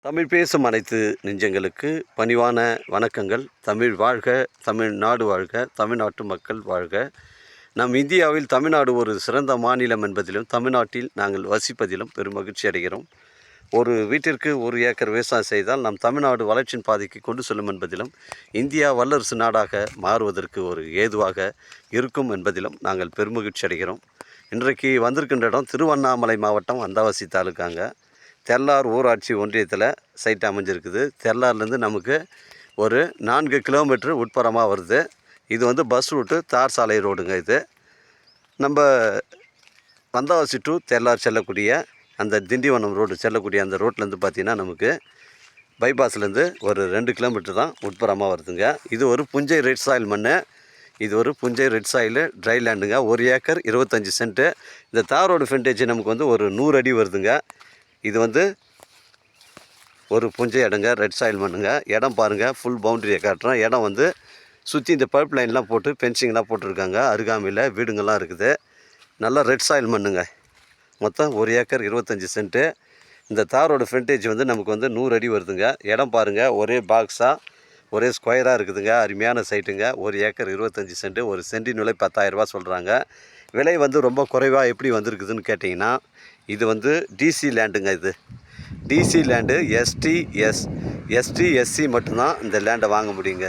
தமிழ் பேசும் அனைத்து நெஞ்சங்களுக்கு பணிவான வணக்கங்கள். தமிழ் வாழ்க, தமிழ்நாடு வாழ்க, தமிழ்நாட்டு மக்கள் வாழ்க. நம் இந்தியாவில் தமிழ்நாடு ஒரு சிறந்த மாநிலம் என்பதிலும் தமிழ்நாட்டில் நாங்கள் வசிப்பதிலும் பெரும் மகிழ்ச்சி அடைகிறோம். ஒரு வீட்டிற்கு 1 ஏக்கர் விவசாயம் செய்தால் நம் தமிழ்நாடு வளர்ச்சியின் பாதைக்கு கொண்டு செல்லும் என்பதிலும் இந்தியா வல்லரசு நாடாக மாறுவதற்கு ஒரு ஏதுவாக இருக்கும் என்பதிலும் நாங்கள் பெருமகிழ்ச்சி அடைகிறோம். இன்றைக்கு வந்திருக்கின்ற இடம் திருவண்ணாமலை மாவட்டம் வந்தவாசி தாலுக்காங்க. தெல்லார் ஊராட்சி ஒன்றியத்தில் சைட் அமைஞ்சிருக்குது. தெல்லார்லேருந்து நமக்கு ஒரு 4 கிலோமீட்டர் உட்புறமாக வருது. இது வந்து பஸ் ரூட்டு, தார் சாலை ரோடுங்க. இது நம்ம வந்தவாசி டு தெல்லார் செல்லக்கூடிய அந்த திண்டிவனம் ரோடு செல்லக்கூடிய அந்த ரோட்லேருந்து பார்த்திங்கன்னா நமக்கு பைபாஸ்லேருந்து ஒரு 2 கிலோமீட்டர் தான் உட்புறமாக வருதுங்க. இது ஒரு புஞ்சை ரெட் சாயில் மண். இது ஒரு புஞ்சை ரெட் சாயில் ட்ரை லேண்டுங்க. 1 ஏக்கர் 25 சென்ட்டு. இந்த தாரோட ஃப்ரண்டேஜ் நமக்கு வந்து ஒரு 100 அடி வருதுங்க. இது வந்து ஒரு புஞ்சை இடங்க, ரெட் சாயில் மண்ணுங்க. இடம் பாருங்கள், ஃபுல் பவுண்டரியை காட்டுறோம். இடம் வந்து சுற்றி இந்த பைப் லைன்லாம் போட்டு ஃபென்சிங்லாம் போட்டிருக்காங்க. அருகாமையில் வீடுங்கள்லாம் இருக்குது. நல்லா ரெட் சாயில் மண்ணுங்க. மொத்தம் 1 ஏக்கர் 25 சென்ட்டு. இந்த தாரோட ஃப்ரண்டேஜ் வந்து நமக்கு வந்து 100 அடி வருதுங்க. இடம் பாருங்கள், ஒரே பாக்ஸாக ஒரே ஸ்கொயராக இருக்குதுங்க. அருமையான சைட்டுங்க. 1 ஏக்கர் 25 சென்ட்டு. ஒரு சென்டின் விலை 10,000 ரூபா சொல்கிறாங்க. விலை வந்து ரொம்ப குறைவாக எப்படி வந்திருக்குதுன்னு கேட்டிங்கன்னா, இது வந்து டிசி லேண்டுங்க. இது டிசி லேண்டு. எஸ்டி எஸ்சி மட்டும்தான் இந்த லேண்டை வாங்க முடியுங்க.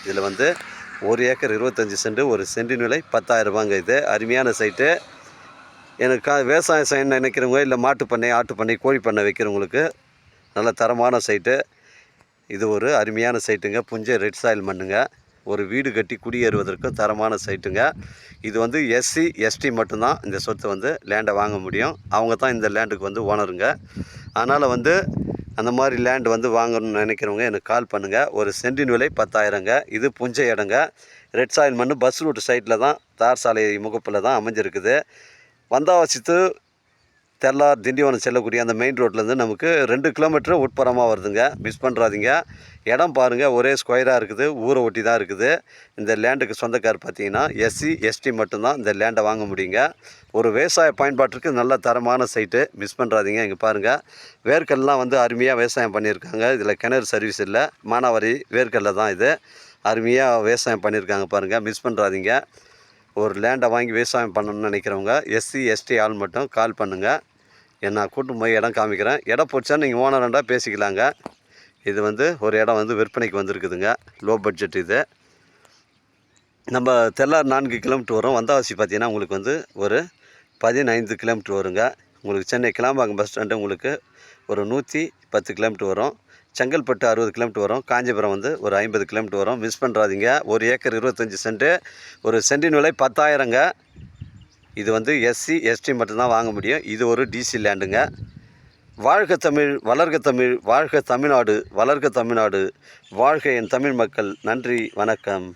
இதில் வந்து 1 ஏக்கர் 25 சென்ட். ஒரு சென்டின் விலை 10,000 ரூபாங்க. இது அருமையான சைட்டு. எனக்கு விவசாயம் செய்ய நினைக்கிறவங்க, இல்லை மாட்டுப்பண்ணை, ஆட்டுப்பண்ணை, கோழி பண்ணை வைக்கிறவங்களுக்கு நல்ல தரமான சைட்டு. இது ஒரு அருமையான சைட்டுங்க. புஞ்சை ரெட் சாயில் மண்ணுங்க. ஒரு வீடு கட்டி குடியேறுவதற்கும் தரமான சைட்டுங்க. இது வந்து எஸ்சி எஸ்டி மட்டும்தான் இந்த சொத்தை வந்து லேண்டை வாங்க முடியும். அவங்க தான் இந்த லேண்டுக்கு வந்து ஓனருங்க. அதனால் வந்து அந்த மாதிரி லேண்டு வந்து வாங்கணும்னு நினைக்கிறவங்க எனக்கு கால் பண்ணுங்கள். ஒரு சென்டின் விலை 10,000ங்க. இது புஞ்சை இடங்க. ரெட் சாயில் மண். பஸ் ரூட் சைட்டில் தான், தார் சாலை முகப்பில் தான் அமைஞ்சிருக்குது. வந்தவாசி டு தெல்லார் திண்டிவனம் செல்லக்கூடிய அந்த மெயின் ரோட்லேருந்து நமக்கு 2 கிலோமீட்டர் உட்புறமாக வருதுங்க. மிஸ் பண்ணுறாதீங்க. இடம் பாருங்கள், ஒரே ஸ்கொயராக இருக்குது. ஊரை ஒட்டி தான் இருக்குது. இந்த லேண்டுக்கு சொந்தக்கார் பார்த்தீங்கன்னா எஸ்சி எஸ்டி மட்டும்தான் இந்த லேண்டை வாங்க முடியுங்க. ஒரு விவசாய பயன்பாட்டிற்கு நல்ல தரமான சைட்டு. மிஸ் பண்ணுறாதீங்க. இங்கே பாருங்கள், வேர்க்கல்லாம் வந்து அருமையாக விவசாயம் பண்ணியிருக்காங்க. இதில் கிணறு சர்வீஸ் இல்லை, மானாவாரி வேர்க்கல்ல தான். இது அருமையாக விவசாயம் பண்ணியிருக்காங்க பாருங்கள். மிஸ் பண்ணுறாதீங்க. ஒரு லேண்டை வாங்கி விவசாயம் பண்ணணும்னு நினைக்கிறவங்க எஸ்சி எஸ்டி ஆள் மட்டும் கால் பண்ணுங்கள். நான் கூட்டும் போய் இடம் காமிக்கிறேன். இடம் பிடிச்சா நீங்கள் ஓனராண்டா பேசிக்கலாங்க. இது வந்து ஒரு இடம் வந்து விற்பனைக்கு வந்திருக்குதுங்க. Low budget. இது நம்ம தெல்லார் 4 கிலோமீட்டர் வரும். வந்தவாசி பார்த்தீங்கன்னா உங்களுக்கு வந்து ஒரு 15 கிலோமீட்டர் வருங்க. உங்களுக்கு சென்னை கிளாம்பாக்கம் பஸ் ஸ்டாண்டு உங்களுக்கு ஒரு 110 கிலோமீட்டர் வரும். செங்கல்பட்டு 60 கிலோமீட்டர் வரும். காஞ்சிபுரம் வந்து ஒரு 50 கிலோமீட்டர் வரும். மிஸ் பண்ணுறாதீங்க. 1 ஏக்கர் 25 சென்ட்டு. ஒரு சென்டின் விலை 10,000ங்க. இது வந்து எஸ்சி எஸ்டி மட்டும்தான் வாங்க முடியும். இது ஒரு டிசி லேண்டுங்க. வாழ்க தமிழ், வளர்க தமிழ், வாழ்க தமிழ்நாடு, வளர்க தமிழ்நாடு, வாழ்க என் தமிழ் மக்கள். நன்றி, வணக்கம்.